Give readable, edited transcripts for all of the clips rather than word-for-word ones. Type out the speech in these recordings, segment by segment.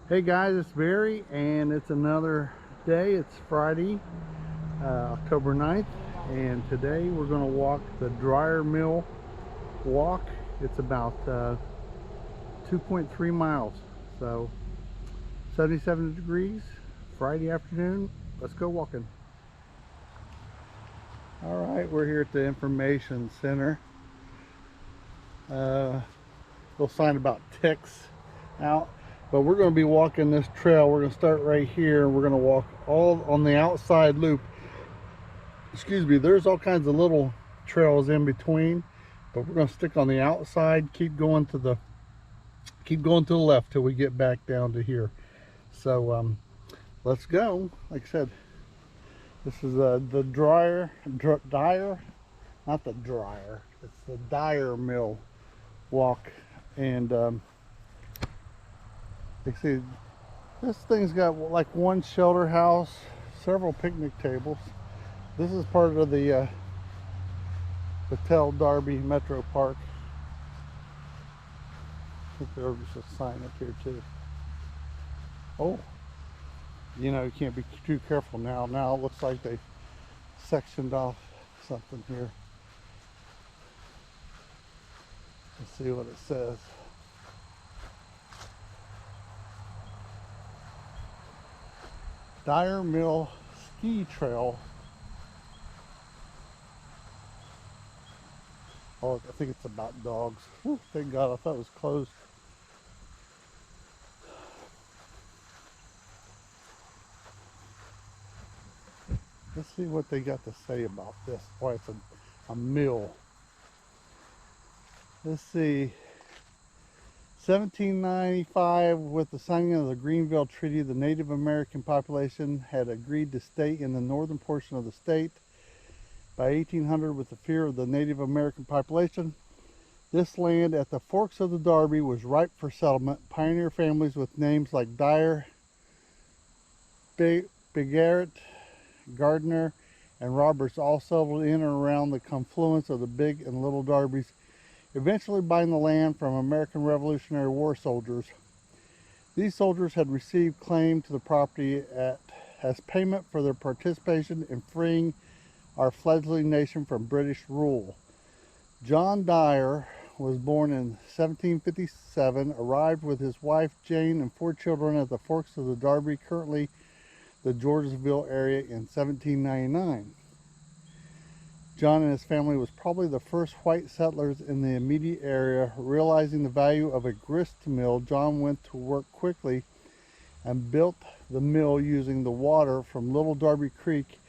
Hey guys, it's Barry, and it's another day. It's Friday, October 9th, and today we're going to walk the Dyer Mill walk. It's about 2.3 miles, so 77 degrees, Friday afternoon. Let's go walking. All right, we're here at the information center. Little sign about ticks out. But we're going to be walking this trail. We're going to start right here, and we're going to walk all on the outside loop. Excuse me, there's all kinds of little trails in between, but we're going to stick on the outside, keep going to the left till we get back down to here. So let's go. Like I said, this is the Dyer, not the Dryer, it's the Dyer Mill walk. And you see, this thing's got like one shelter house, several picnic tables. This is part of the Battelle Darby Metro Park. I think there's a sign up here too. Oh, you can't be too careful now. Now it looks like they sectioned off something here. Let's see what it says. Dyer Mill Ski Trail. Oh, I think it's about dogs. Whew, thank God, I thought it was closed. Let's see what they got to say about this. Why it's a mill. Let's see. 1795, with the signing of the Greenville Treaty, the Native American population had agreed to stay in the northern portion of the state. By 1800, with the fear of the Native American population, this land at the forks of the Darby was ripe for settlement. Pioneer families with names like Dyer, Bigarrett, Gardner, and Roberts all settled in and around the confluence of the Big and Little Darbys, eventually buying the land from American Revolutionary War soldiers. These soldiers had received claim to the property as payment for their participation in freeing our fledgling nation from British rule. John Dyer was born in 1757, arrived with his wife Jane and 4 children at the forks of the Darby, currently the Georgesville area, in 1799. John and his family was probably the first white settlers in the immediate area. Realizing the value of a grist mill, John went to work quickly and built the mill using the water from Little Darby Creek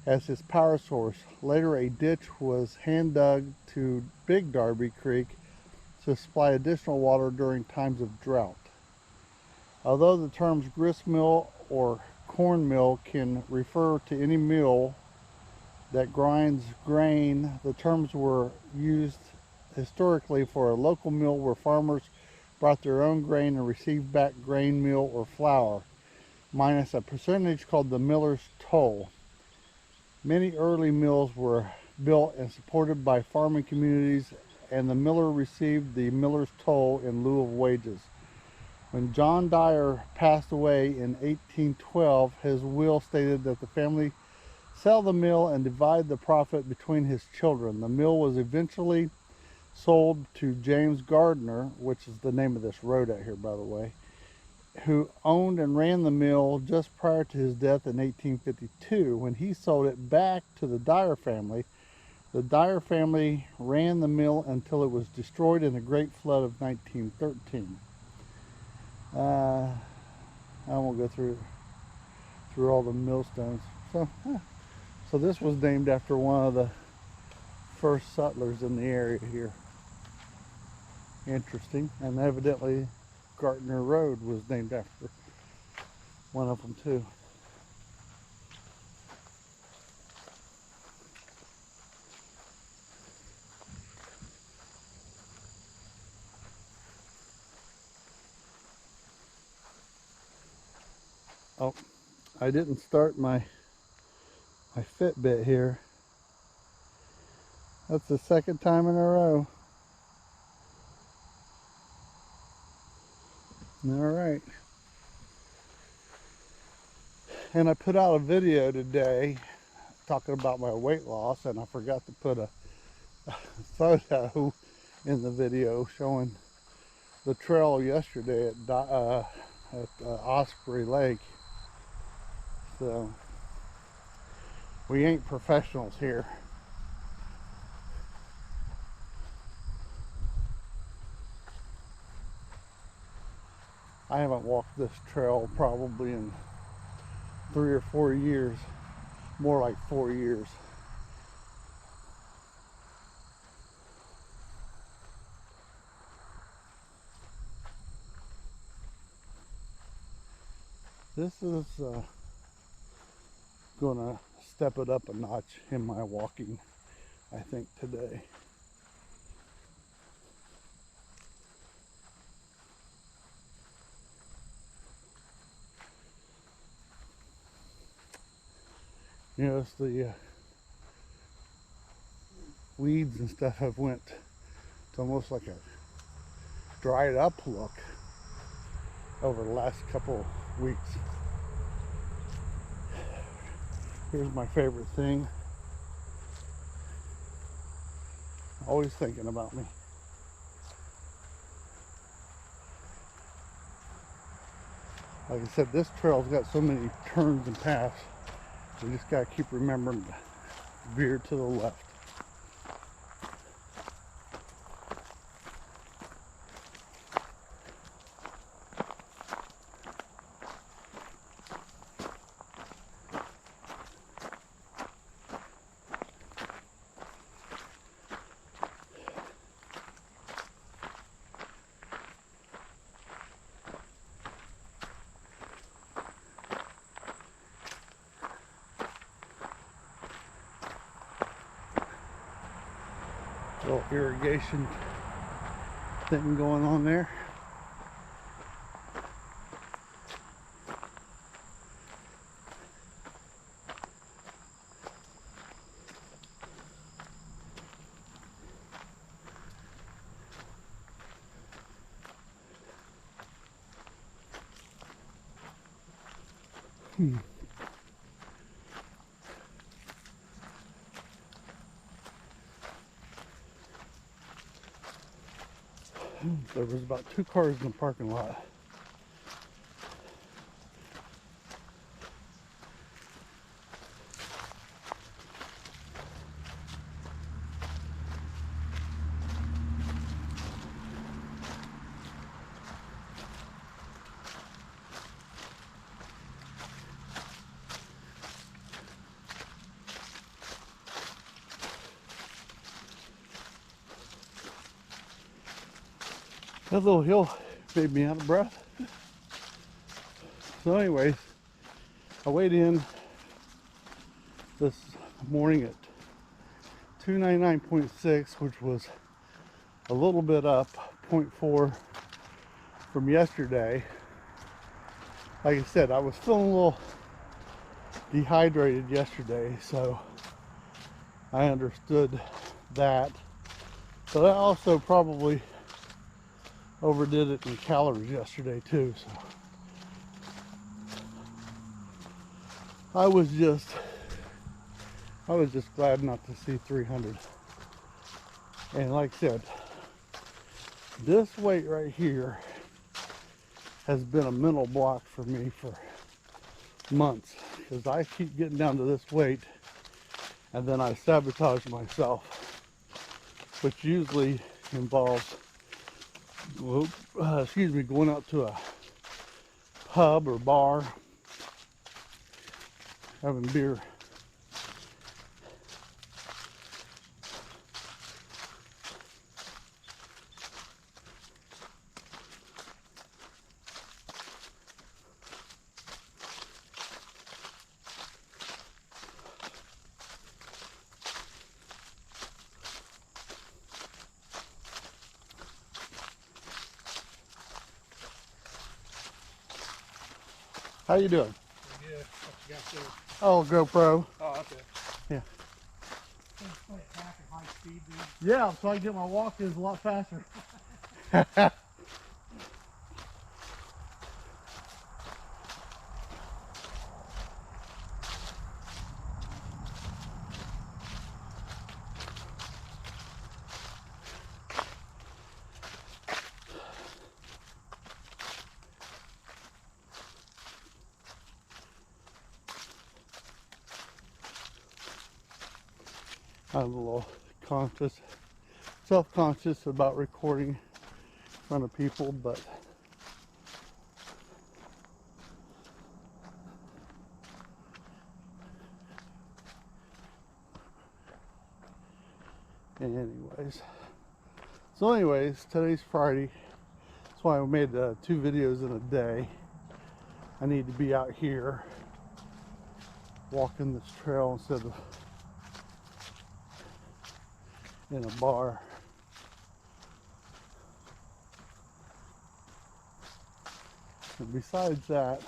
as his power source. Later, a ditch was hand dug to Big Darby Creek to supply additional water during times of drought. Although the terms grist mill or corn mill can refer to any mill that grinds grain, the terms were used historically for a local mill where farmers brought their own grain and received back grain meal or flour, minus a percentage called the miller's toll. Many early mills were built and supported by farming communities, and the miller received the miller's toll in lieu of wages. When John Dyer passed away in 1812, his will stated that the family sell the mill and divide the profit between his children. The mill was eventually sold to James Gardner, which is the name of this road out here, by the way, who owned and ran the mill just prior to his death in 1852. When he sold it back to the Dyer family ran the mill until it was destroyed in the Great Flood of 1913. I won't go through all the millstones. So this was named after one of the first settlers in the area here. Interesting. And evidently Gardner Road was named after one of them too. Oh, I didn't start my Fitbit here. That's the second time in a row. All right. And I put out a video today talking about my weight loss, and I forgot to put a photo in the video showing the trail yesterday at Osprey Lake. So we ain't professionals here. I haven't walked this trail probably in 3 or 4 years, more like 4 years. This is gonna step it up a notch in my walking, I think, today. You know, the weeds and stuff have went to almost like a dried up look over the last couple weeks. Here's my favorite thing. Always thinking about me. Like I said, this trail's got so many turns and paths. We just gotta keep remembering to veer to the left. Little irrigation thing going on there. There was about 2 cars in the parking lot. That little hill made me out of breath. So anyways, I weighed in this morning at 299.6, which was a little bit up, 0.4 from yesterday. Like I said, I was feeling a little dehydrated yesterday, so I understood that. But I also probably overdid it in calories yesterday too, so I was just glad not to see 300. And like I said, this weight right here has been a mental block for me for months, because I keep getting down to this weight and then I sabotage myself, which usually involves going out to a pub or bar, having beer. How you doing? Pretty good. What you got there? Oh, GoPro. Oh, okay. Yeah. High speed, dude. Yeah, so I can get my walk-ins a lot faster. I'm a little self-conscious about recording in front of people, but anyways, today's Friday. That's why I made 2 videos in a day. I need to be out here walking this trail instead of in a bar. And besides that,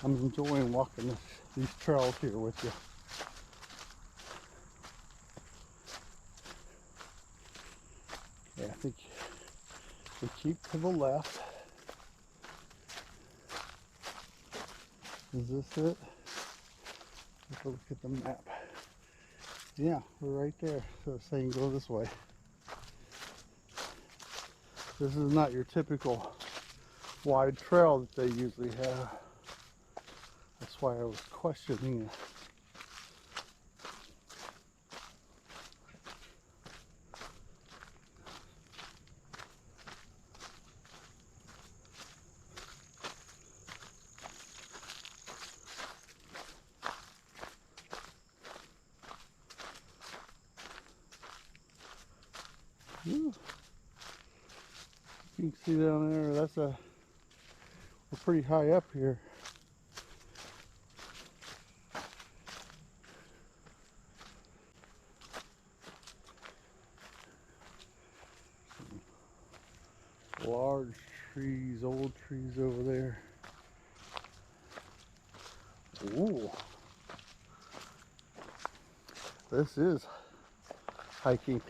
I'm enjoying walking these trails here with you. Yeah, I think we keep to the left. Is this it? Let's look at the map. Yeah, we're right there. So it's saying go this way. This is not your typical wide trail that they usually have. That's why I was questioning it. Ooh. You can see down there, we're pretty high up here. Large trees, old trees over there. Ooh. This is hiking.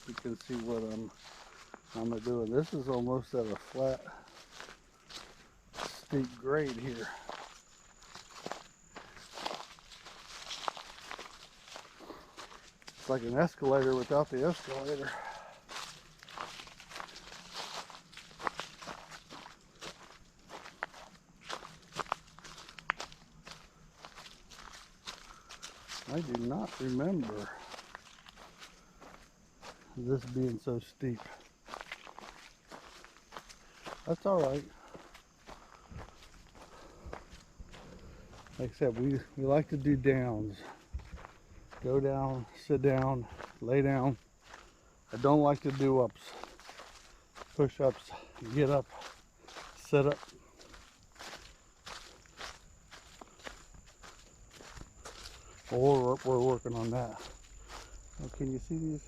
You can see what I'm doing. This is almost at a flat, steep grade here. It's like an escalator without the escalator. I do not remember this being so steep. That's all right. Like I said, we like to do downs. Go down, sit down, lay down. I don't like to do ups. Push-ups, get up, sit up. Or we're working on that. Now, can you see these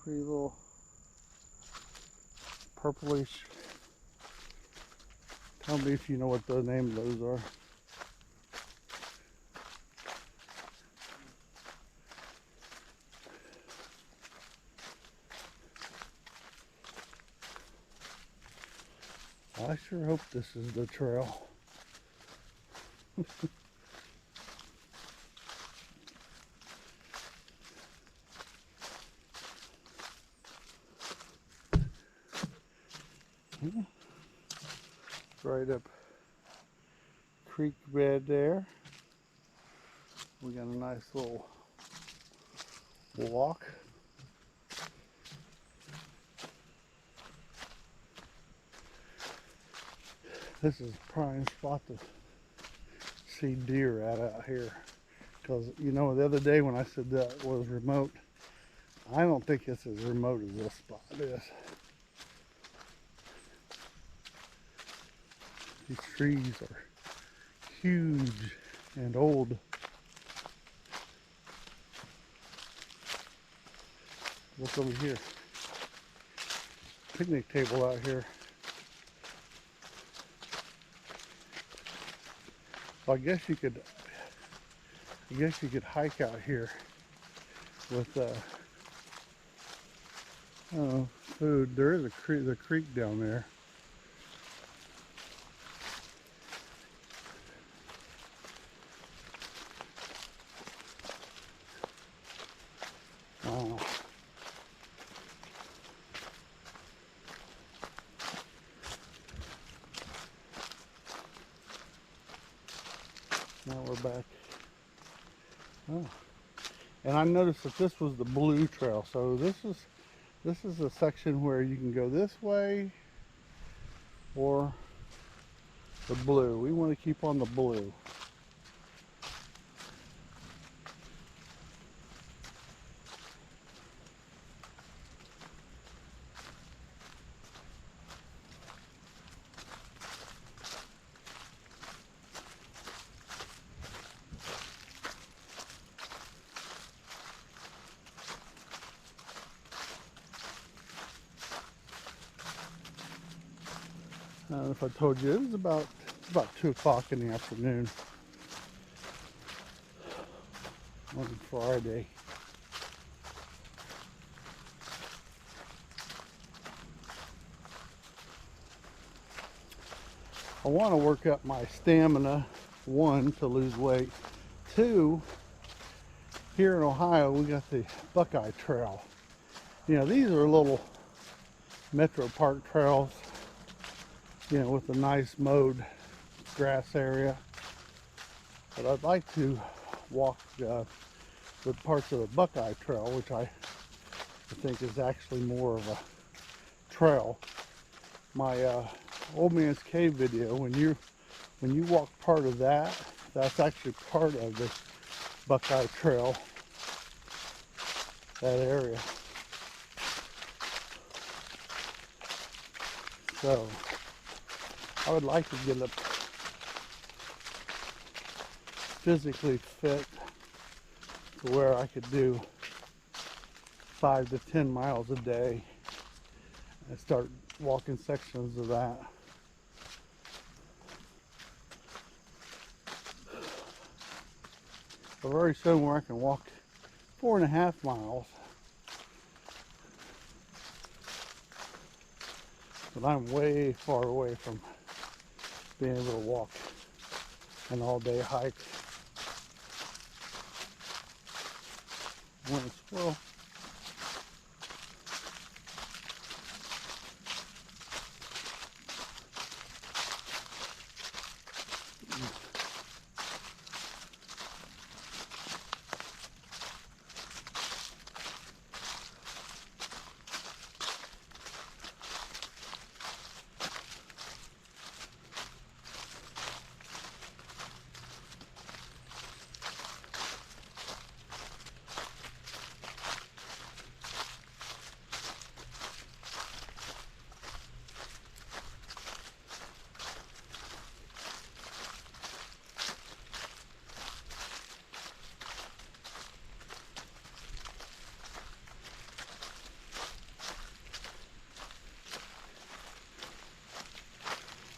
pretty little purplish? Tell me if you know what the name of those are. I sure hope this is the trail. Right up creek bed there. We got a nice little walk. This is a prime spot to see deer out here. Because, you know, the other day when I said that was remote, I don't think it's as remote as this spot is. These trees are huge and old. Look over here. Picnic table out here. So I guess you could hike out here with food. There is the creek down there. Now we're back. Oh. And I noticed that this was the blue trail. So this is a section where you can go this way or the blue. We want to keep on the blue. I don't know if I told you, it's about 2 o'clock in the afternoon on Friday. I want to work up my stamina, 1, to lose weight. 2, here in Ohio, we got the Buckeye Trail. You know, these are little Metro Park trails, you know, with a nice mowed grass area. But I'd like to walk the parts of the Buckeye Trail, which I think is actually more of a trail. My Old Man's Cave video, when you walk part of that, that's actually part of the Buckeye Trail, that area. So I would like to get up physically fit to where I could do 5 to 10 miles a day and start walking sections of that. I've already shown where I can walk 4.5 miles, but I'm way far away from being able to walk an all-day hike. One squirrel.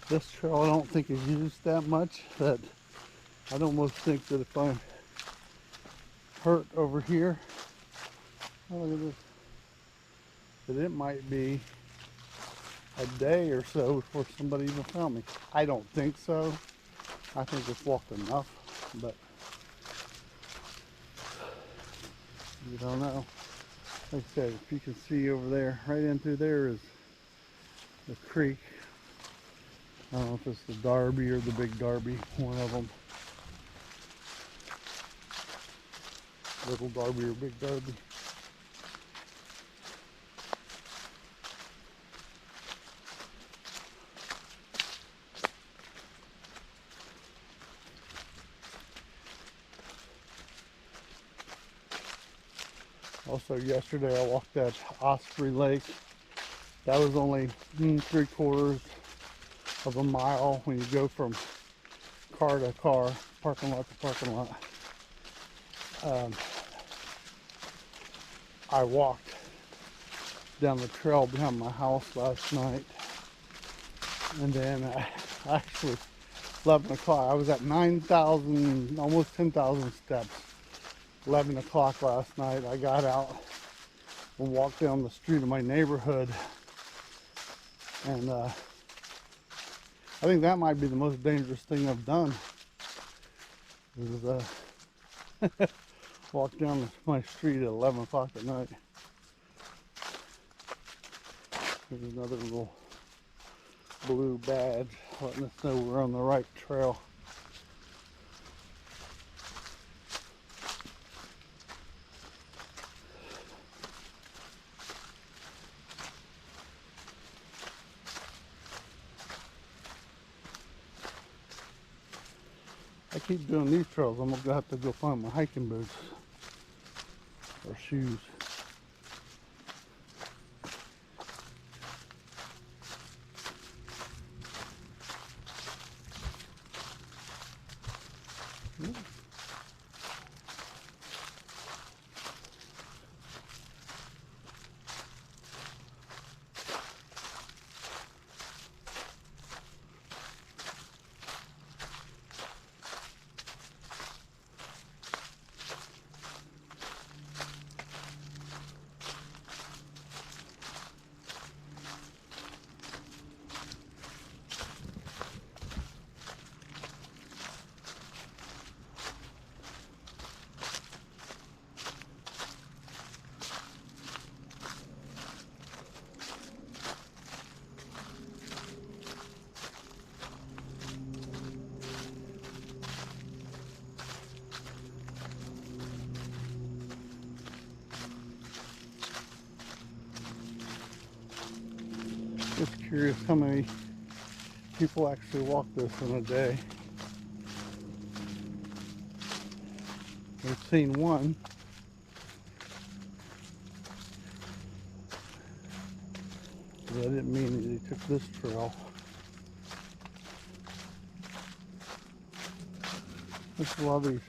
This trail I don't think is used that much, that I'd almost think that if I'm hurt over here, oh, look at this, that it might be a day or so before somebody even found me. I don't think so. I think it's walked enough, but you don't know. Like I said, if you can see over there, right in through there is the creek. I don't know if it's the Darby or the Big Darby, one of them. Little Darby or Big Darby. Also yesterday I walked that Osprey Lake. That was only 3/4 of a mile when you go from car to car, parking lot to parking lot. I walked down the trail behind my house last night, and then actually 11 o'clock, I was at 9,000, almost 10,000 steps. 11 o'clock last night, I got out and walked down the street of my neighborhood, and I think that might be the most dangerous thing I've done, is walk down my street at 11 o'clock at night. There's another little blue badge letting us know we're on the right trail. I keep doing these trails. I'm gonna have to go find my hiking boots or shoes. Just curious how many people actually walk this in a day. We've seen one. But I didn't mean that he took this trail. There's a lot of these.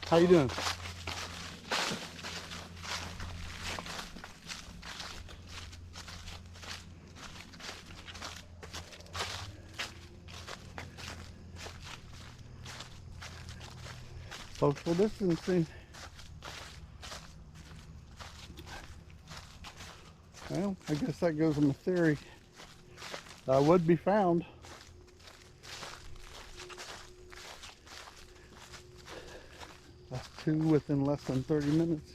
How you doing? Social distancing. Well, I guess that goes in the theory. I would be found. That's two within less than 30 minutes.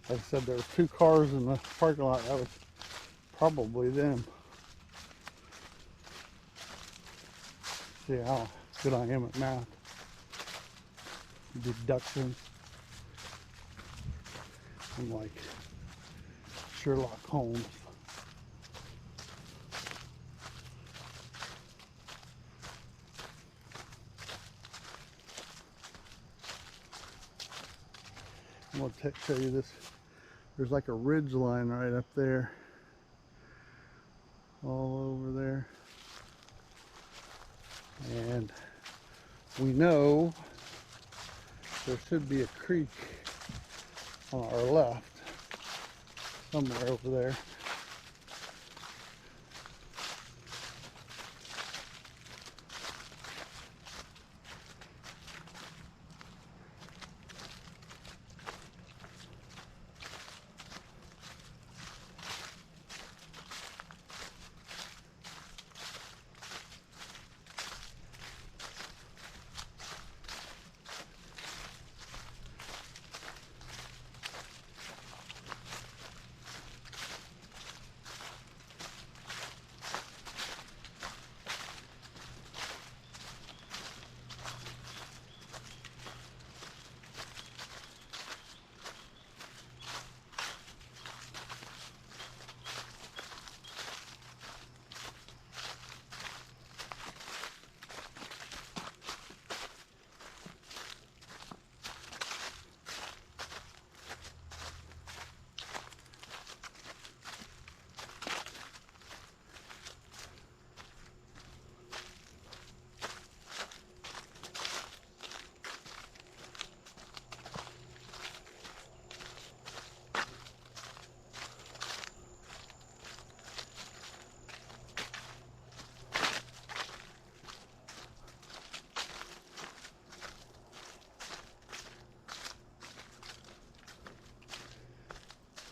Like I said, there were two cars in the parking lot. That was probably them. See how good I am at math. Deduction. I'm like Sherlock Holmes. I'm going to show you this. There's like a ridge line right up there. All over there. And we know there should be a creek on our left, somewhere over there.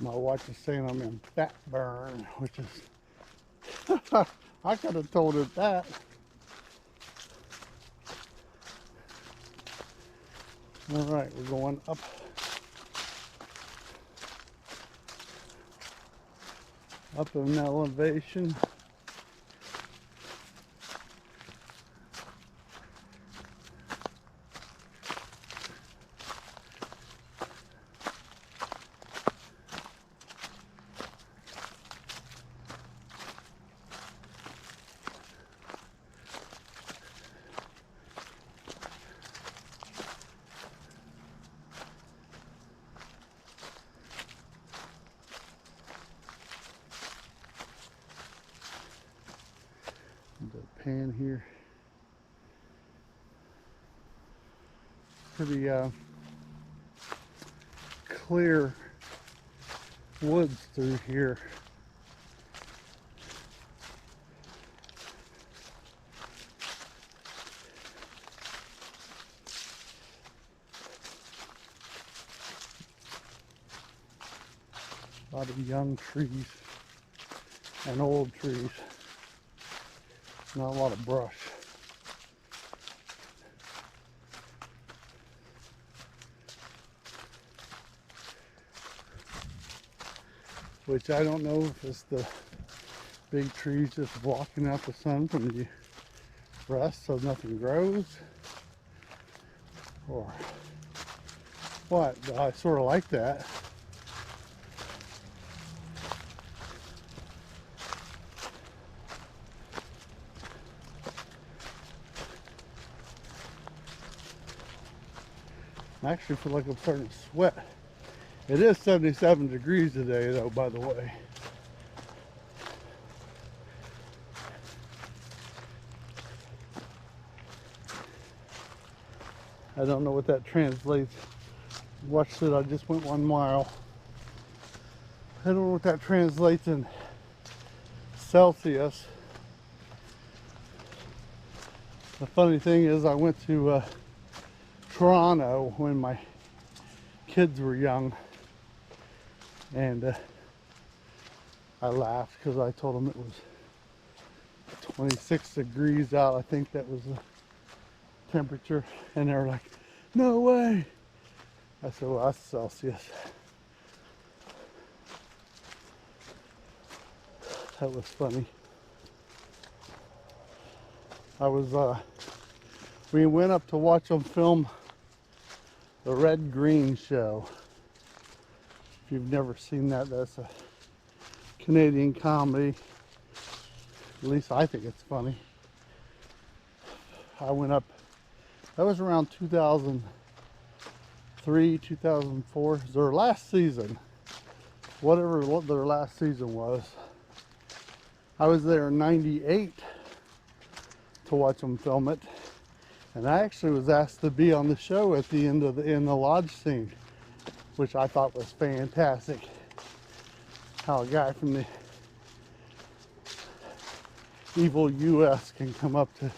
My watch is saying I'm in fat burn, which is, I could have told it that. All right, we're going up. up in elevation. The pan here, pretty clear woods through here. A lot of young trees and old trees. Not a lot of brush. Which I don't know if it's the big trees just blocking out the sun from the rest so nothing grows, or what, but I sort of like that. I actually feel like I'm starting to sweat. It is 77 degrees today though, by the way. I don't know what that translates. Watch it, I just went 1 mile. I don't know what that translates in Celsius. The funny thing is I went to Toronto when my kids were young, and I laughed because I told them it was 26 degrees out. I think that was the temperature, and they were like, no way. I said, well, that's Celsius. That was funny. We went up to watch them film the Red Green Show. If you've never seen that, that's a Canadian comedy. At least I think it's funny. I went up, that was around 2003, 2004. It was their last season. Whatever their last season was. I was there in '98 to watch them film it. And I actually was asked to be on the show at the end of the lodge scene, which I thought was fantastic. How a guy from the evil US can come up to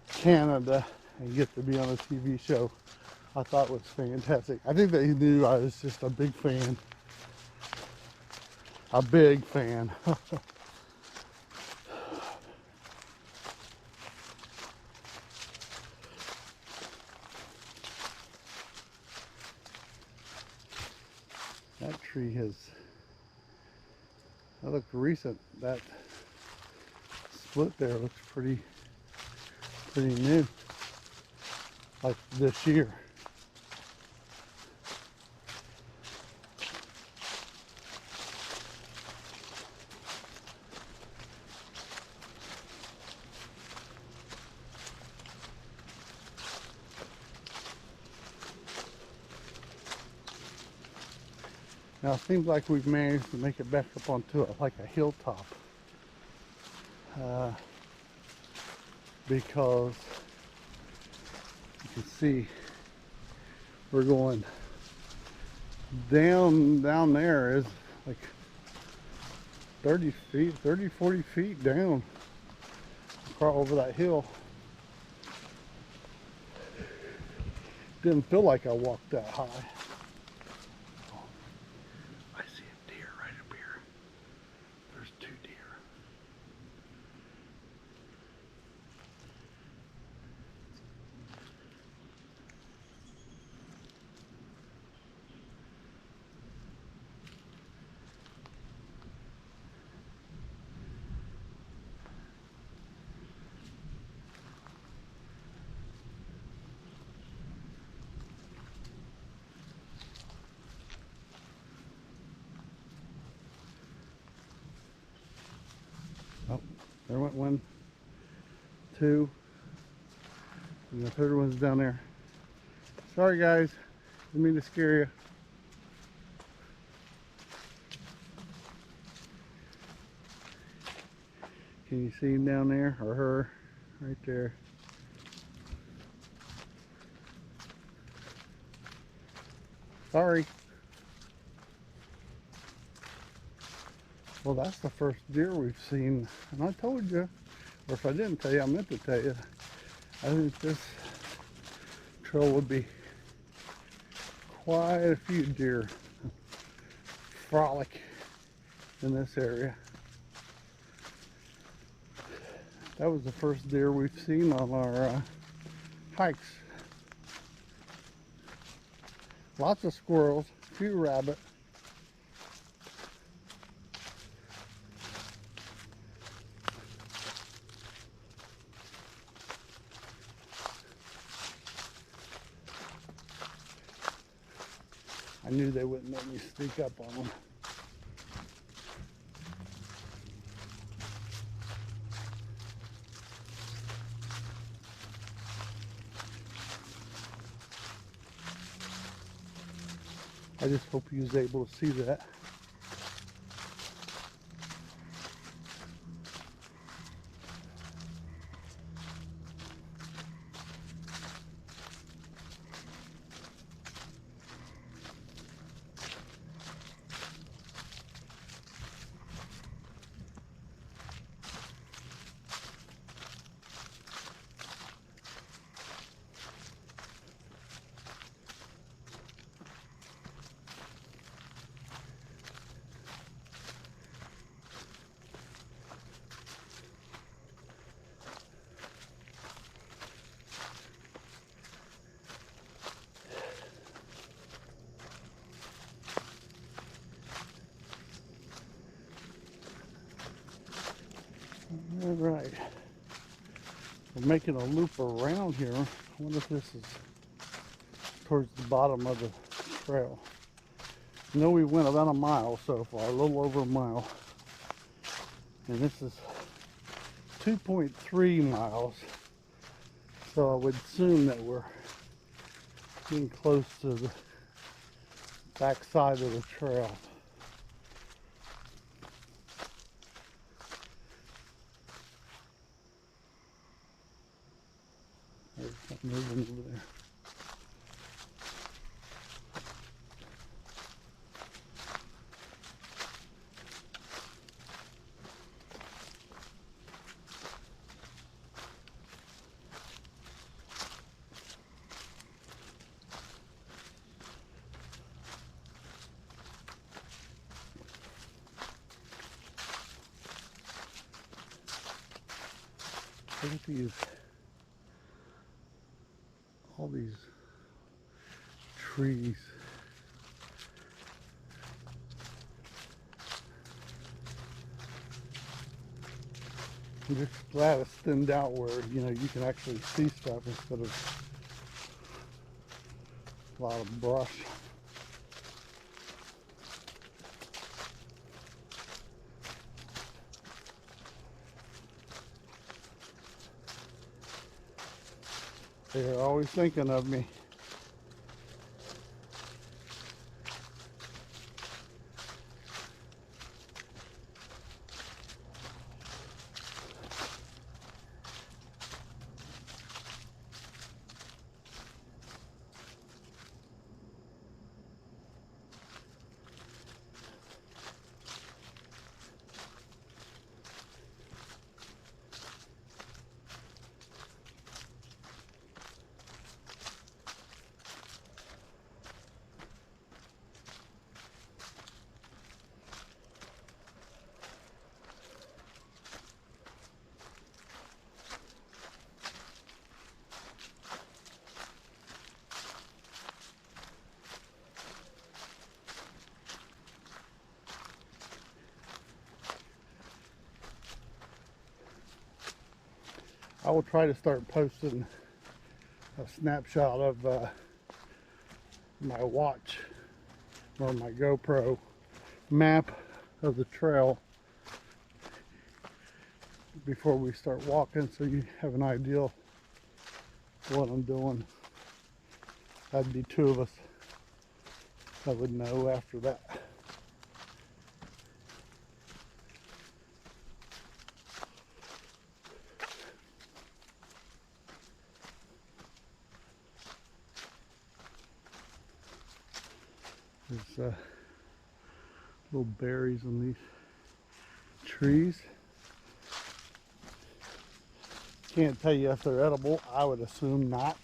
Canada and get to be on a TV show. I thought was fantastic. I think that he knew I was just a big fan. A big fan. That tree that looks recent. That split there looks pretty new, like this year. Now it seems like we've managed to make it back up onto like a hilltop, because you can see we're going down there is like 30 feet, 40 feet down over that hill. Didn't feel like I walked that high. There went one, two, and the third one's down there. Sorry guys, didn't mean to scare you. Can you see him down there, or her, right there? Sorry. Well, that's the first deer we've seen, and I told you, or if I didn't tell you, I meant to tell you. I think this trail would be quite a few deer frolic in this area. That was the first deer we've seen on our hikes. Lots of squirrels, a few rabbit. I knew they wouldn't let me sneak up on them. I just hope he was able to see that. All right, we're making a loop around here. I wonder if this is towards the bottom of the trail. I know we went about a mile so far, a little over a mile, and this is 2.3 miles, so I would assume that we're getting close to the back side of the trail. There's something moving over there. Look at these, all these trees. I'm just glad it's thinned out where, you know, you can actually see stuff instead of a lot of brush. They're always thinking of me. I will try to start posting a snapshot of my watch or my GoPro map of the trail before we start walking, so you have an idea of what I'm doing. That'd be two of us that would know after that. There's little berries on these trees. Can't tell you if they're edible. I would assume not.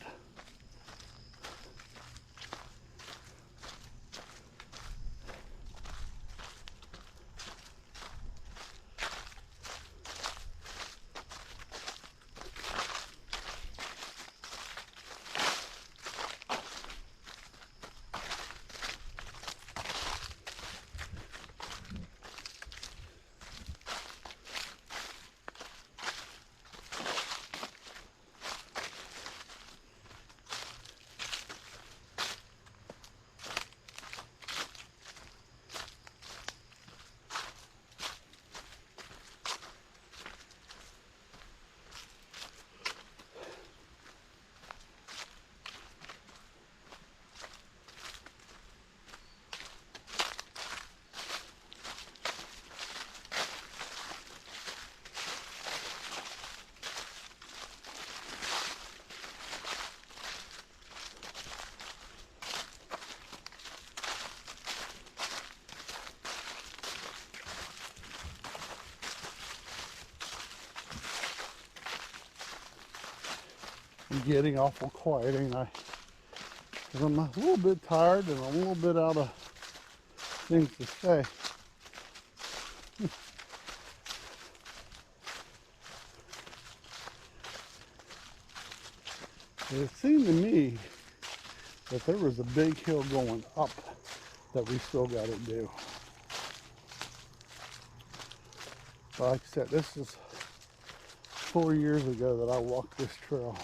I'm getting awful quiet, ain't I? Because I'm a little bit tired and a little bit out of things to say. It seemed to me that there was a big hill going up that we still got to do. But like I said, this is 4 years ago that I walked this trail.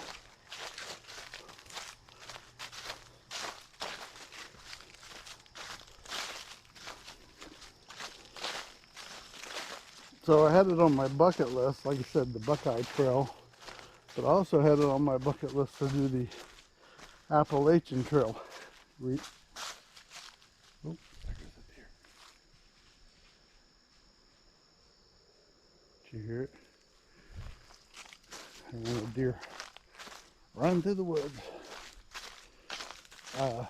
So I had it on my bucket list, like I said, the Buckeye Trail, but I also had it on my bucket list to do the Appalachian Trail. Oh, there goes a deer. Did you hear it? And then a deer run through the woods. I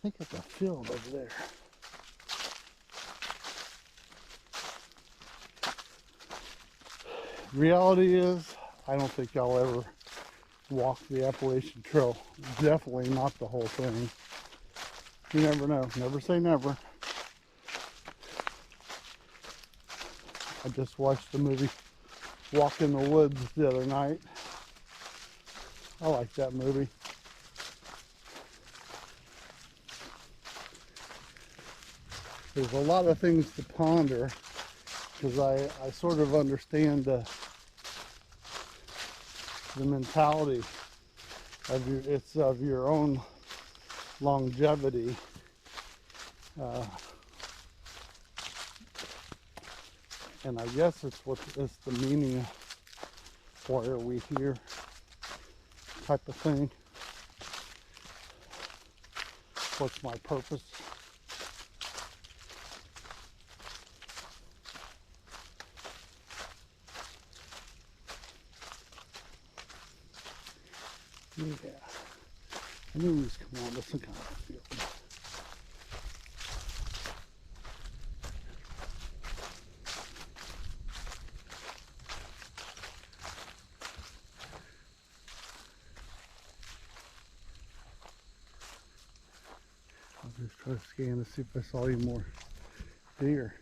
think it's a field over there. Reality is, I don't think I'll ever walk the Appalachian Trail. Definitely not the whole thing. You never know. Never say never. I just watched the movie Walk in the Woods the other night. I like that movie. There's a lot of things to ponder, because I sort of understand the mentality of your own longevity. And I guess it's the meaning of why are we here type of thing. What's my purpose? Yeah, I knew he was coming on to some kind of field. I'll just try to scan to see if I saw any more deer.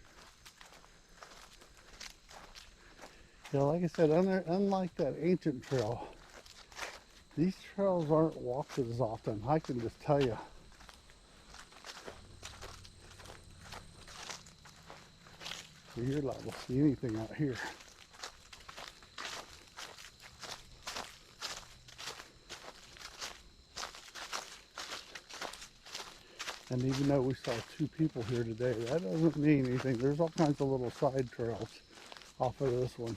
Yeah, like I said, unlike that ancient trail, these trails aren't walked as often, I can just tell you. You're liable to see anything out here. And even though we saw 2 people here today, that doesn't mean anything. There's all kinds of little side trails off of this one.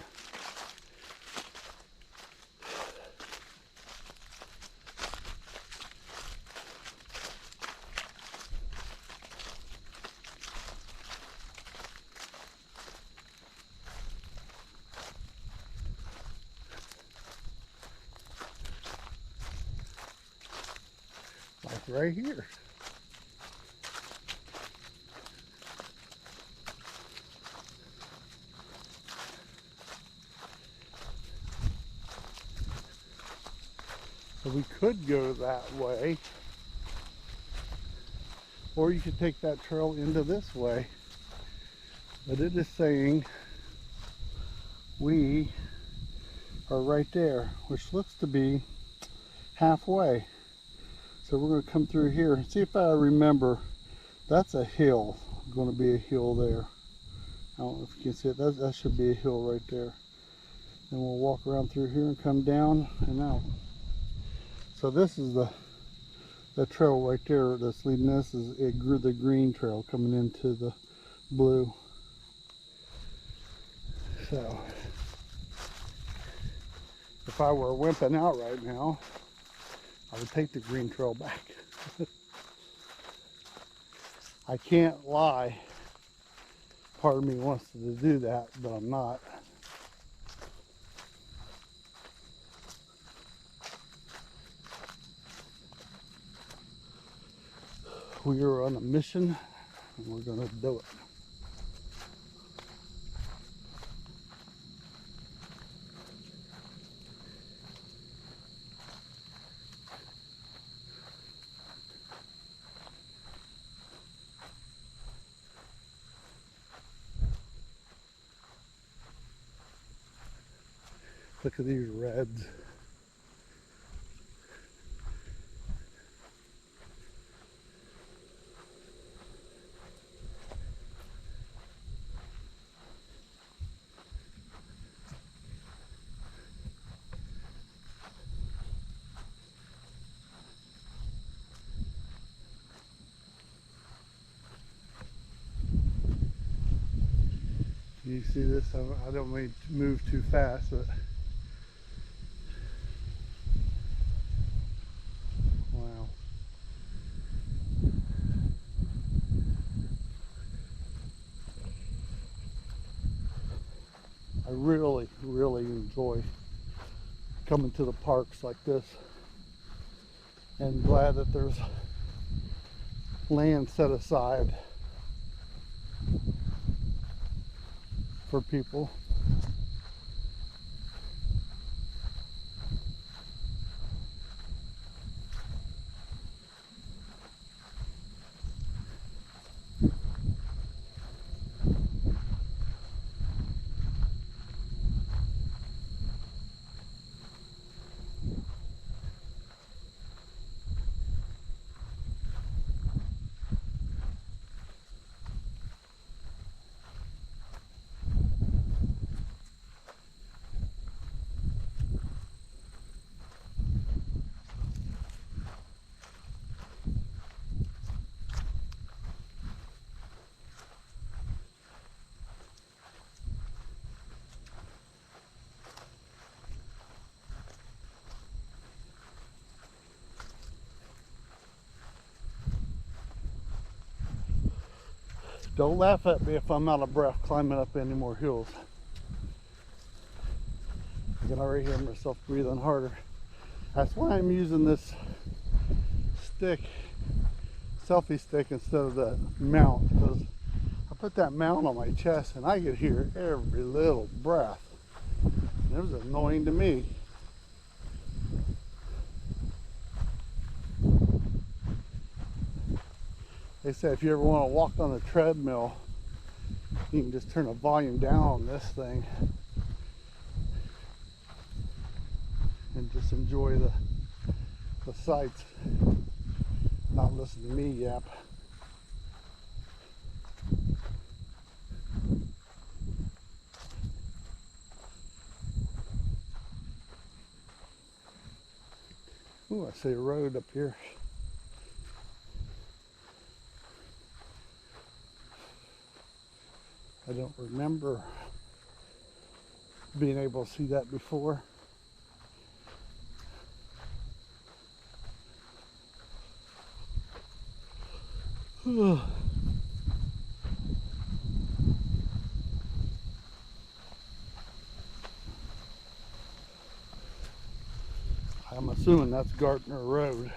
Like right here. So we could go that way, or you could take that trail into this way, but it is saying we are right there, which looks to be halfway. So we're going to come through here and see if I remember. That's a hill, going to be a hill there. I don't know if you can see it. That should be a hill right there. Then we'll walk around through here and come down and out. So this is the trail right there that's leading us. Is the green trail coming into the blue. So if I were wimping out right now, I would take the green trail back. I can't lie. Part of me wants to do that, but I'm not. We are on a mission, and we're going to do it. Look at these reds. You see this? I don't mean to move too fast, but wow. I really, really enjoy coming to the parks like this, and glad that there's land set aside for people. Don't laugh at me if I'm out of breath climbing up any more hills. I can already hear myself breathing harder. That's why I'm using this stick, selfie stick, instead of the mount, because I put that mount on my chest and I could hear every little breath. And it was annoying to me. They said if you ever want to walk on a treadmill, you can just turn the volume down on this thing and just enjoy the sights, not listen to me yap. Ooh, I see a road up here. I don't remember being able to see that before. I'm assuming that's Gardner Road.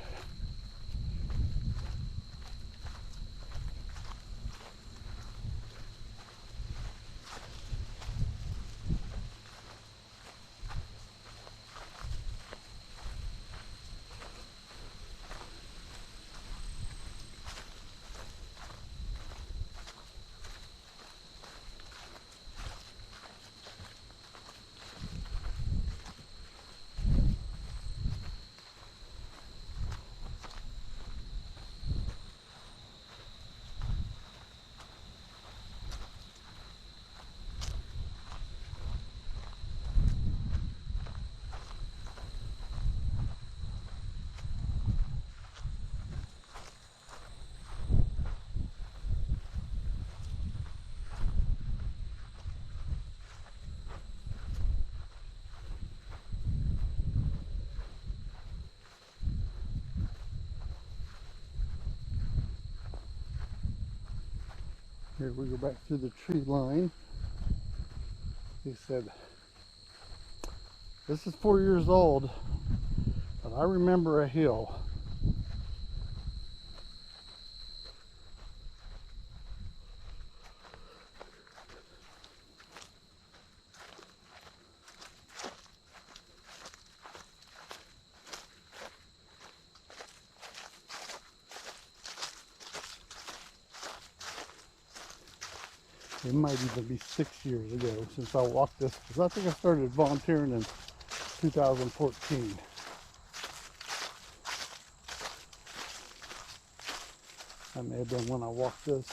Here we go back through the tree line. He said, this is 4 years old, but I remember a hill. It might even be 6 years ago since I walked this, because I think I started volunteering in 2014. That may have been when I walked this.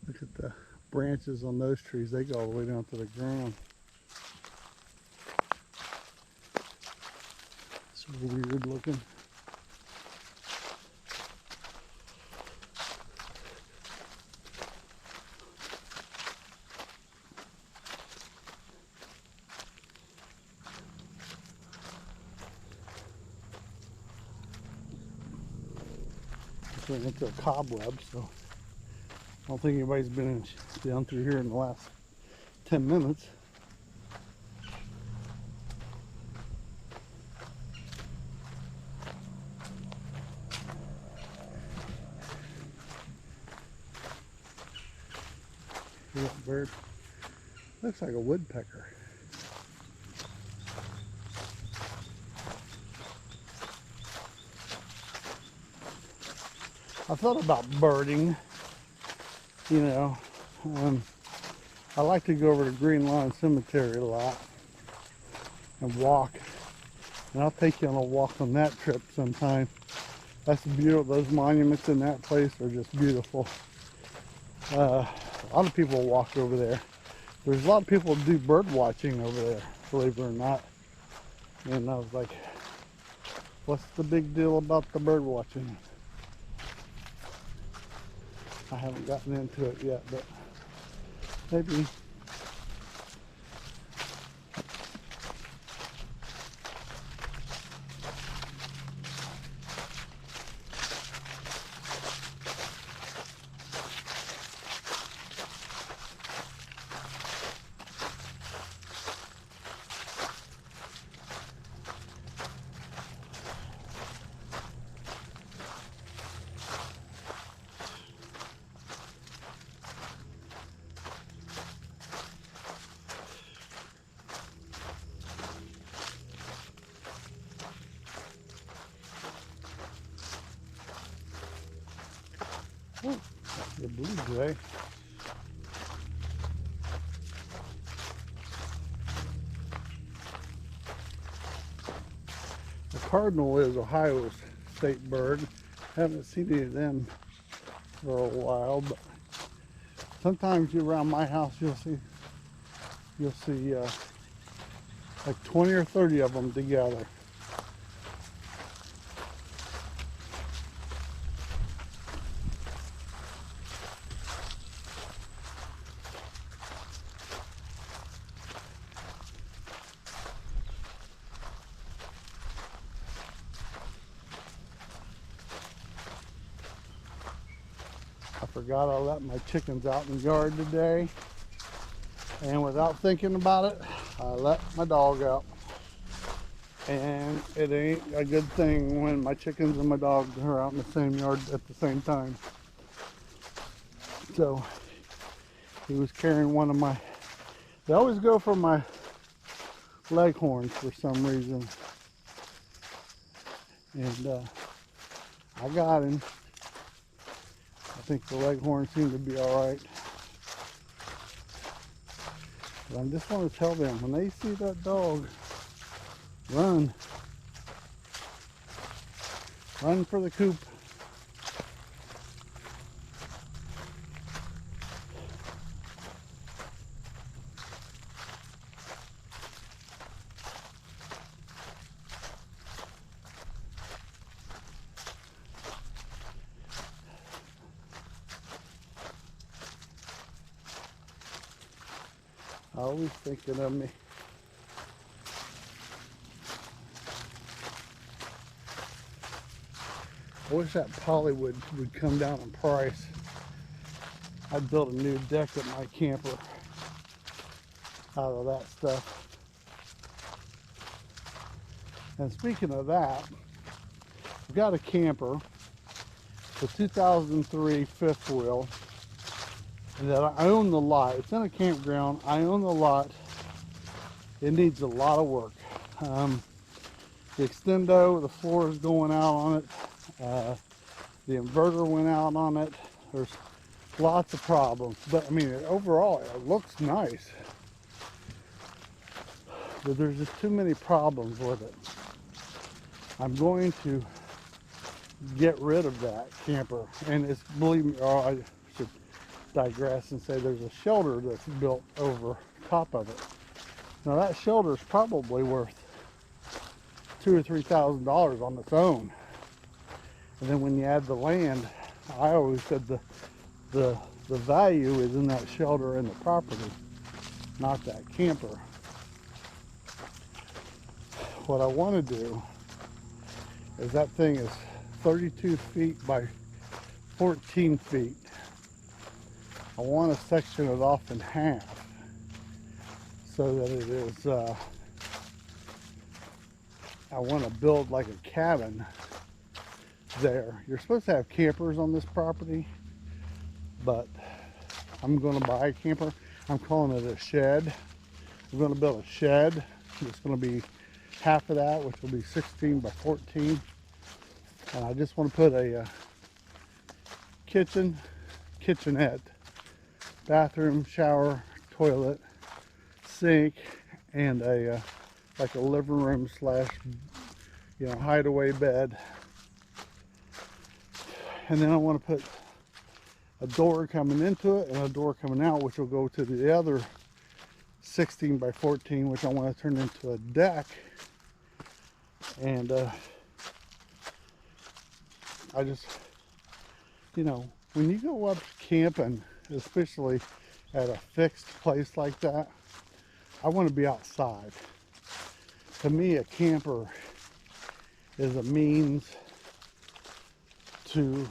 Look at the branches on those trees. They go all the way down to the ground. It's weird looking. It's went into a cobweb, so I don't think anybody's been down through here in the last 10 minutes. See that bird? Looks like a woodpecker. I thought about birding. You know, I like to go over to Green Lawn Cemetery a lot and walk, and I'll take you on a walk on that trip sometime. That's beautiful. Those monuments in that place are just beautiful. A lot of people walk over there. There's a lot of people who do bird watching over there, believe it or not. And I was like, what's the big deal about the bird watching? I haven't gotten into it yet, but maybe. Ooh, today. The cardinal is Ohio's state bird. Haven't seen any of them for a while, but sometimes around my house you'll see like 20 or 30 of them together. I forgot I let my chickens out in the yard today, and without thinking about it, I let my dog out. And it ain't a good thing when my chickens and my dogs are out in the same yard at the same time. So he was carrying one of my, they always go for my leghorns for some reason. And I got him. I think the leghorns seem to be all right. But I just want to tell them, when they see that dog, run. Run for the coop. Always thinking of me. I wish that poly would come down in price. I'd build a new deck at my camper out of that stuff. And speaking of that, I've got a camper, the 2003 fifth wheel, that I own the lot. It's in a campground. I own the lot. It needs a lot of work. The extendo, the floor is going out on it. The inverter went out on it. There's lots of problems, but I mean, overall it looks nice, but there's just too many problems with it. I'm going to get rid of that camper, and it's, believe me, or I should digress and say there's a shelter that's built over top of it. Now that shelter is probably worth $2,000 or $3,000 on its own. And then when you add the land, I always said the value is in that shelter and the property, not that camper. What I want to do is, that thing is 32 feet by 14 feet. I want to section it off in half so that it is, I want to build like a cabin there. You're supposed to have campers on this property, but I'm going to buy a camper. I'm calling it a shed. I'm going to build a shed. It's going to be half of that, which will be 16 by 14. And I just want to put a kitchenette, bathroom, shower, toilet, sink, and a like a living room slash, you know, hideaway bed. And then I want to put a door coming into it and a door coming out, which will go to the other 16 by 14, which I want to turn into a deck. And I just, you know, when you go up camping, especially at a fixed place like that, I want to be outside. To me, a camper is a means to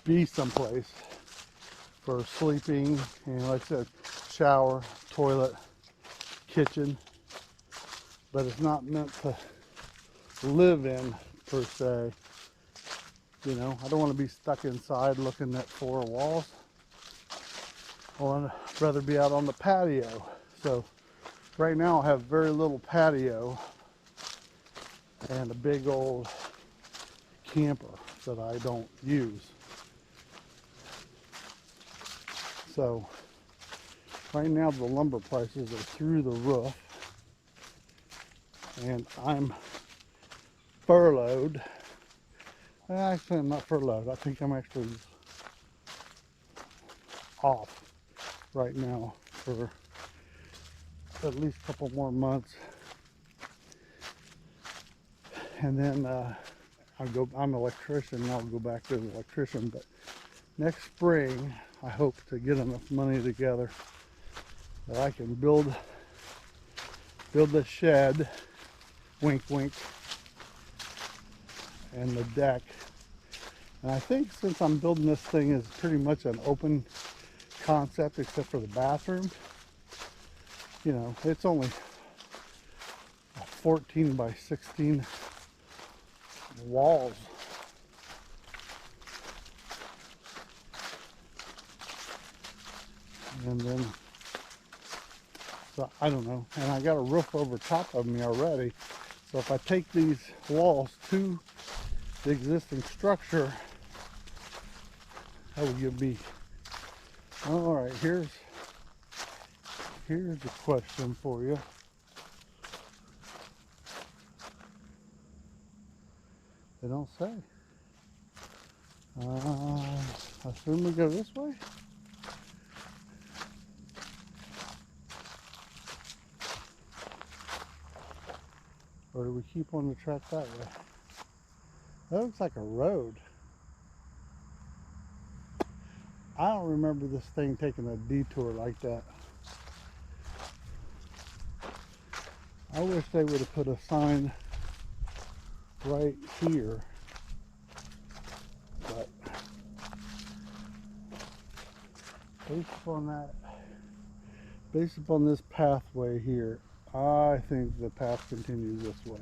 be someplace for sleeping, and like I said, shower, toilet, kitchen, but it's not meant to live in per se. You know, I don't want to be stuck inside looking at four walls. I'd rather be out on the patio. So right now I have very little patio and a big old camper that I don't use. So right now the lumber prices are through the roof, and I'm furloughed. Actually, I'm not furloughed. I think I'm actually off right now for at least a couple more months. And then I'm an electrician, and I'll go back to the electrician. But next spring, I hope to get enough money together that I can build the shed, wink wink, and the deck. And I think since I'm building this thing is pretty much an open concept except for the bathroom, you know, it's only 14 by 16 walls. And then, so I don't know, and I got a roof over top of me already. So if I take these walls to the existing structure, that would give me, all right, here's a question for you. They don't say. I assume we go this way. Or do we keep on the track that way? That looks like a road. I don't remember this thing taking a detour like that. I wish they would have put a sign right here. But based upon this pathway here, I think the path continues this way.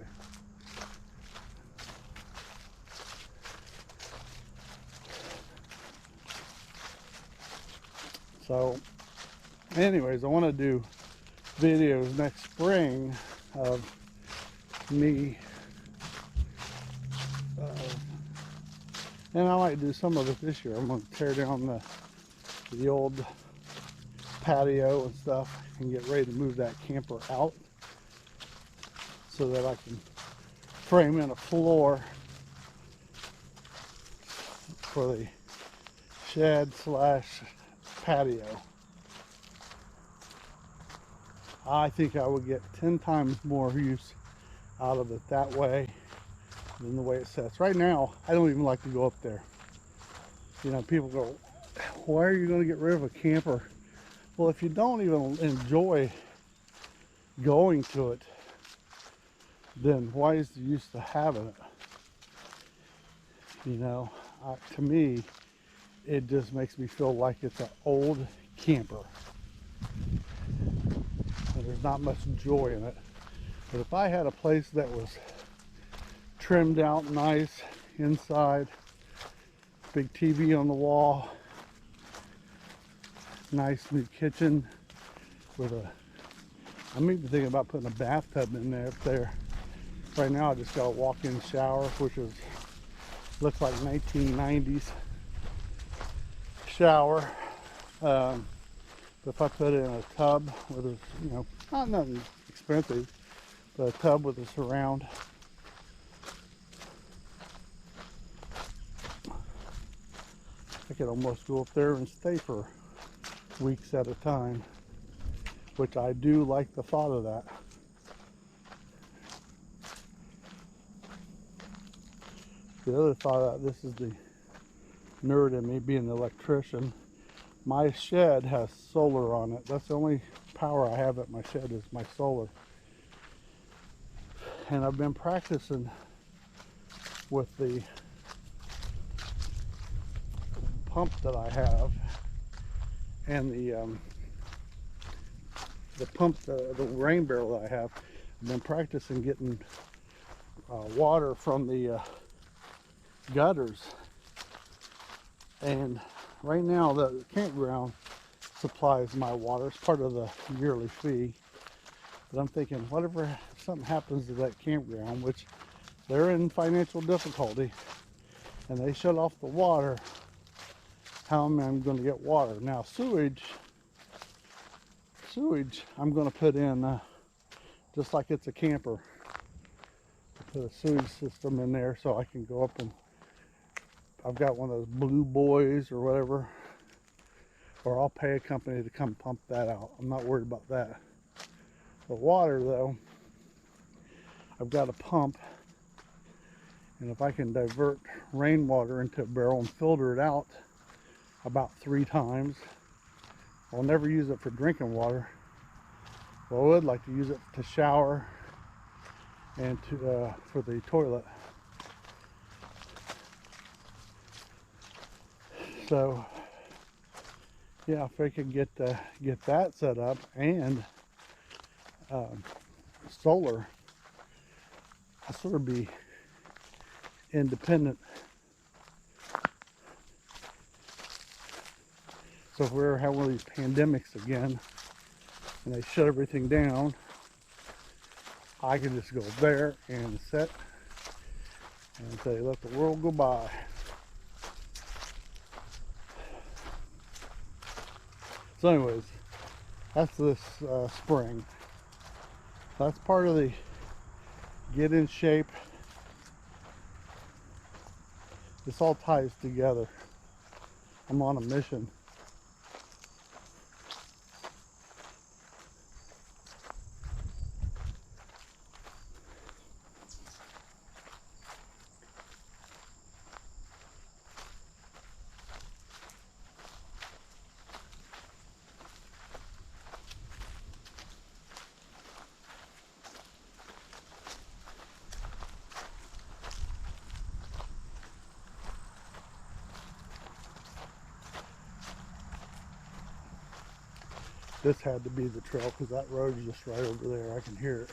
So anyways, I want to do videos next spring of me, and I might do some of it this year. I'm going to tear down the old patio and stuff and get ready to move that camper out so that I can frame in a floor for the shed slash patio. I think I would get 10 times more use out of it that way than the way it sits. Right now, I don't even like to go up there. You know, people go, why are you going to get rid of a camper? Well, if you don't even enjoy going to it, then why is the use to having it? You know, to me, it just makes me feel like it's an old camper. And there's not much joy in it. But if I had a place that was trimmed out nice inside, big TV on the wall, nice new kitchen with I'm even thinking about putting a bathtub in there up there. Right now I just got a walk-in shower, which looks like 1990s shower. But if I put it in a tub with a, you know, not nothing expensive, but a tub with a surround, I could almost go up there and stay for weeks at a time, which I do like the thought of that. The other thought, this is the nerd in me being an electrician. My shed has solar on it. That's the only power I have at my shed is my solar. And I've been practicing with the pump that I have and the pump, the rain barrel that I have. I've been practicing getting water from the gutters, and right now the campground supplies my water. It's part of the yearly fee, but I'm thinking whatever, if something happens to that campground, which they're in financial difficulty and they shut off the water, how I'm going to get water. Now sewage, I'm going to put in just like it's a camper. Put a sewage system in there so I can go up and I've got one of those blue boys or whatever, or I'll pay a company to come pump that out. I'm not worried about that. The water though, I've got a pump, and if I can divert rainwater into a barrel and filter it out about 3 times, I'll never use it for drinking water. But I would like to use it to shower and to for the toilet. So yeah, if I could get that set up and solar, I'll sort of be independent. So if we're having one of these pandemics again and they shut everything down, I can just go there and sit and say, let the world go by. So anyways, that's this spring. That's part of the get in shape. This all ties together. I'm on a mission. This had to be the trail because that road is just right over there. I can hear it.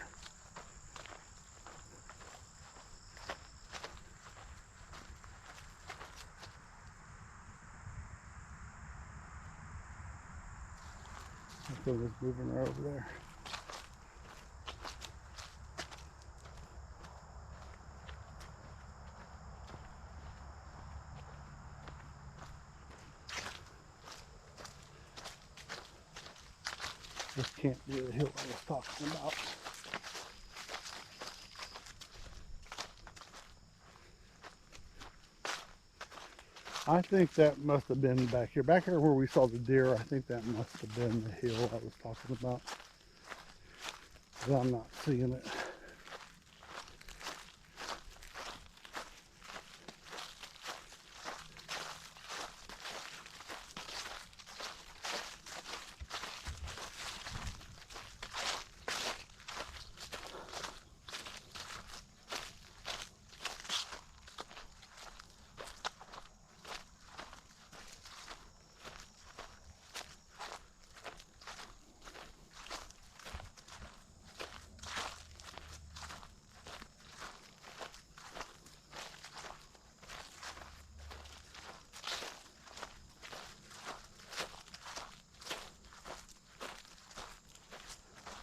I feel it's moving right over there. This can't be the hill I was talking about. I think that must have been back here. Back here where we saw the deer, I think that must have been the hill I was talking about. But I'm not seeing it.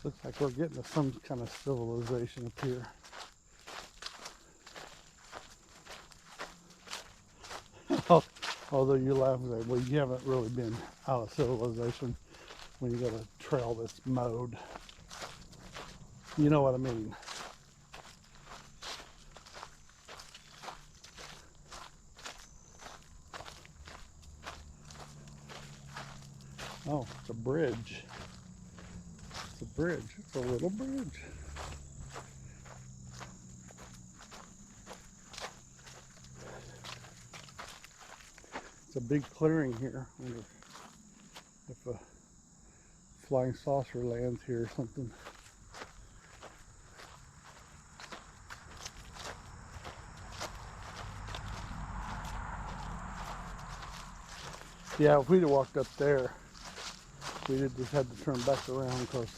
Looks like we're getting to some kind of civilization up here. Although you laugh and say, well, you haven't really been out of civilization when you got a trail that's mowed. You know what I mean. Oh, it's a bridge. It's a bridge. It's a little bridge. It's a big clearing here. I wonder if a flying saucer lands here or something. Yeah, if we'd have walked up there, we'd have just had to turn back around because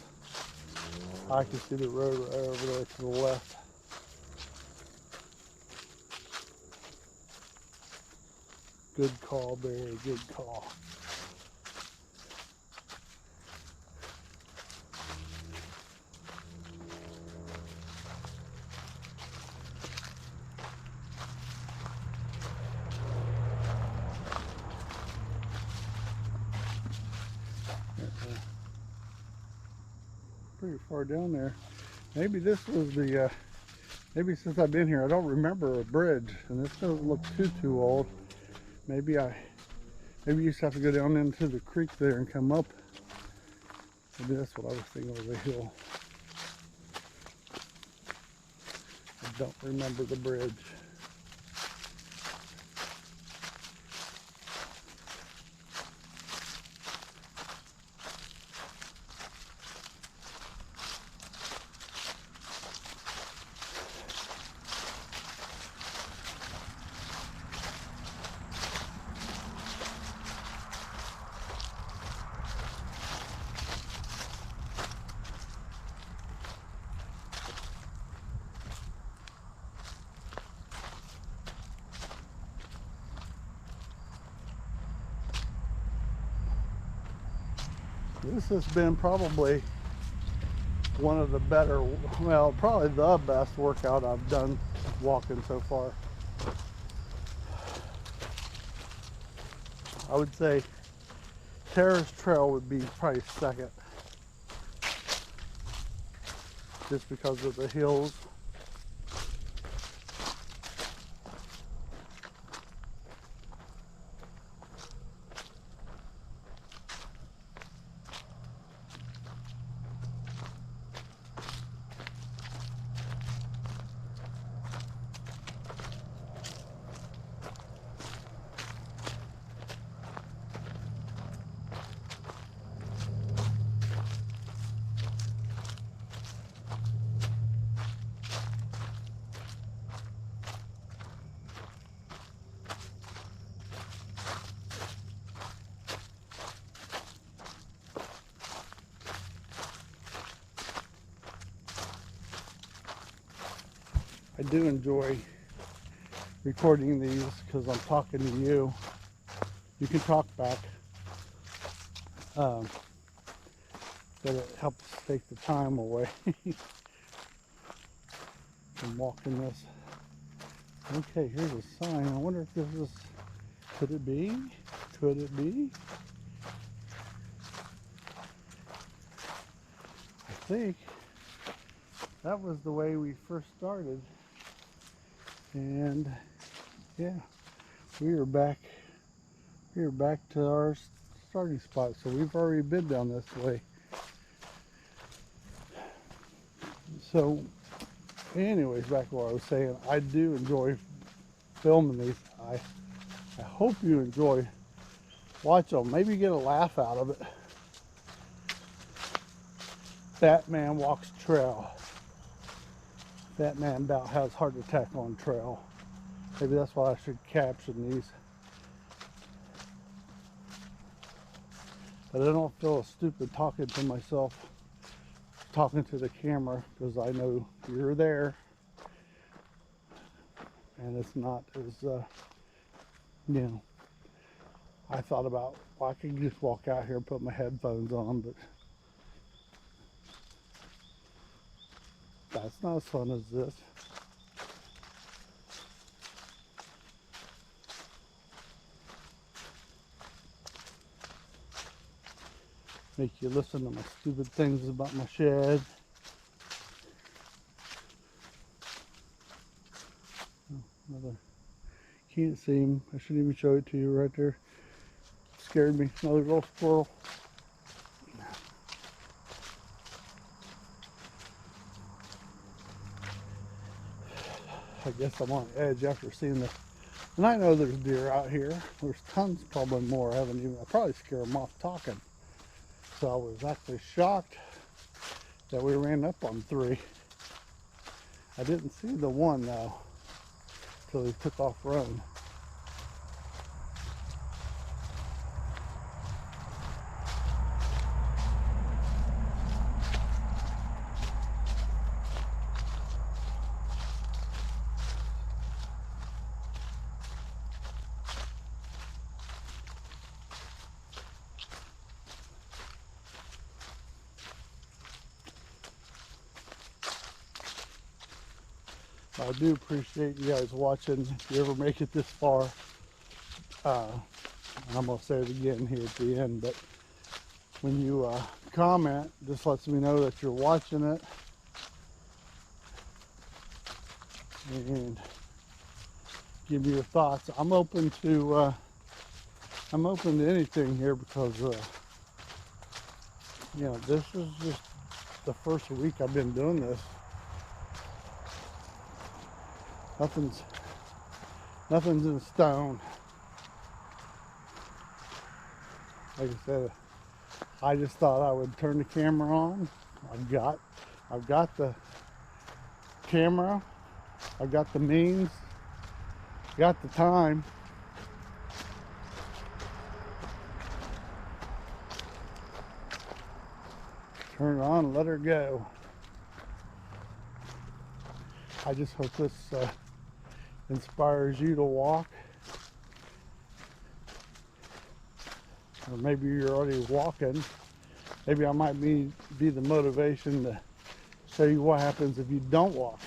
I can see the road right over there to the left. Good call, Barry, good call. pretty far down there. Maybe this was the, maybe since I've been here, I don't remember a bridge, and this doesn't look too old. Maybe you just have to go down into the creek there and come up. Maybe that's what I was thinking was a hill. I don't remember the bridge. This has been probably one of the better, well, probably the best workout I've done walking so far. I would say Terrace Trail would be probably second, just because of the hills. I do enjoy recording these because I'm talking to you. You can talk back, but it helps take the time away from walking this. Okay, here's a sign. I wonder if this is, could it be? Could it be? I think that was the way we first started. And yeah, we are back to our starting spot. So we've already been down this way. So anyways, back to what I was saying, I do enjoy filming these. I hope you enjoy watching them. Maybe get a laugh out of it. Fat man walks trail. Fat man about has heart attack on trail. Maybe that's why I should caption these. But I don't feel stupid talking to myself, talking to the camera, because I know you're there. And it's not as, you know, I thought about, well, I could just walk out here and put my headphones on, but that's not as fun as this. Make you listen to my stupid things about my shed. Oh, another, can't see him. I shouldn't even show it to you right there. Scared me. Another little squirrel. I guess I'm on edge after seeing this. And I know there's deer out here. There's tons, probably more. I probably scare them off talking. So I was actually shocked that we ran up on 3. I didn't see the one though, till he took off running. I do appreciate you guys watching. If you ever make it this far, and I'm going to say it again here at the end, but when you comment. Just lets me know that you're watching it. And give me your thoughts. I'm open to anything here because you know, this is just the first week I've been doing this. Nothing's in stone. Like I said, I just thought I would turn the camera on. I've got the camera, I've got the means, got the time. Turn it on and let her go. I just hope this inspires you to walk. Or maybe you're already walking. Maybe I might be the motivation to show you what happens if you don't walk.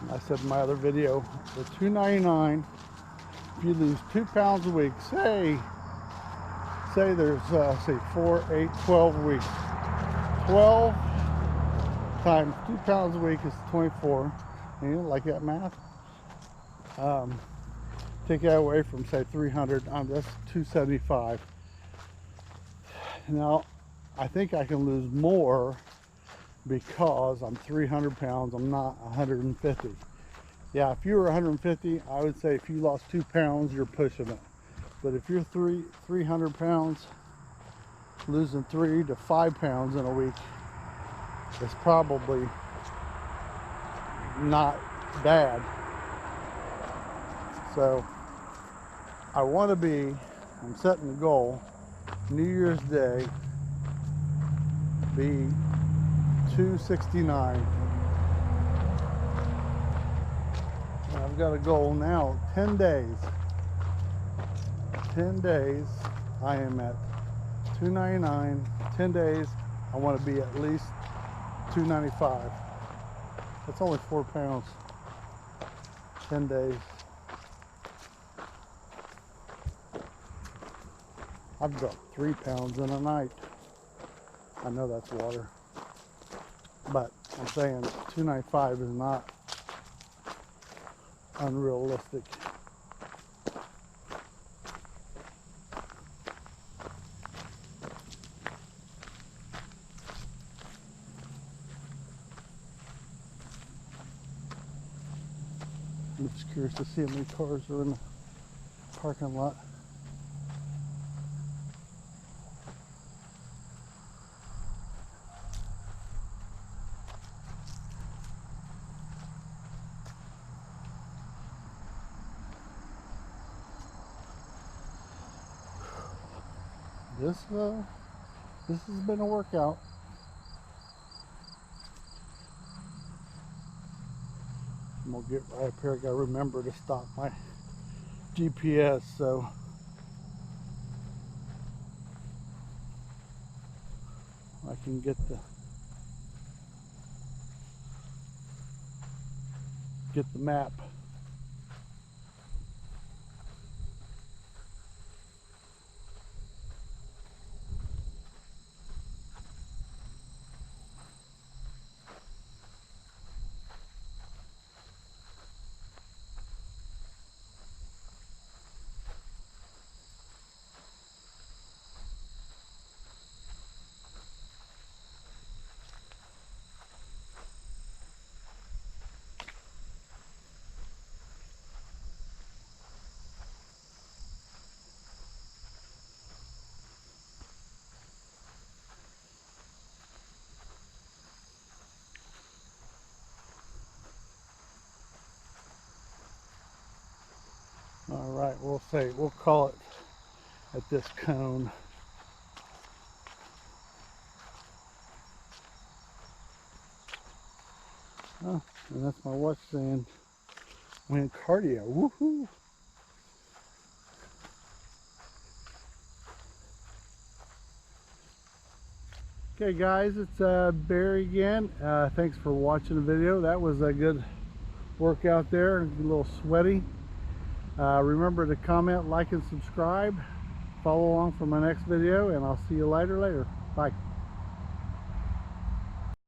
I said in my other video, for $2.99, if you lose 2 pounds a week, say there's say 4, 8, 12 weeks. 12 times 2 pounds a week is 24. You like that math? Take that away from say 300, that's 275. Now, I think I can lose more because I'm 300 pounds, I'm not 150. Yeah, if you were 150, I would say if you lost 2 pounds, you're pushing it. But if you're 300 pounds, losing 3 to 5 pounds in a week is probably not bad. So I want to be, I'm setting a goal, New Year's Day, be 269. And I've got a goal now, 10 days. 10 days, I am at 299. 10 days, I want to be at least 295. That's only 4 pounds. 10 days. I've dropped 3 pounds in a night. I know that's water. But I'm saying 295 is not unrealistic. I'm just curious to see how many cars are in the parking lot. This has been a workout. I'm gonna get right up here. I gotta remember to stop my GPS so I can get the map. All right, we'll call it at this cone. Oh, and that's my watch saying when cardio. Woohoo! Okay, guys, it's Barry again. Thanks for watching the video. That was a good work out there and get a little sweaty. Remember to comment, like, and subscribe. Follow along for my next video, and I'll see you later. Bye.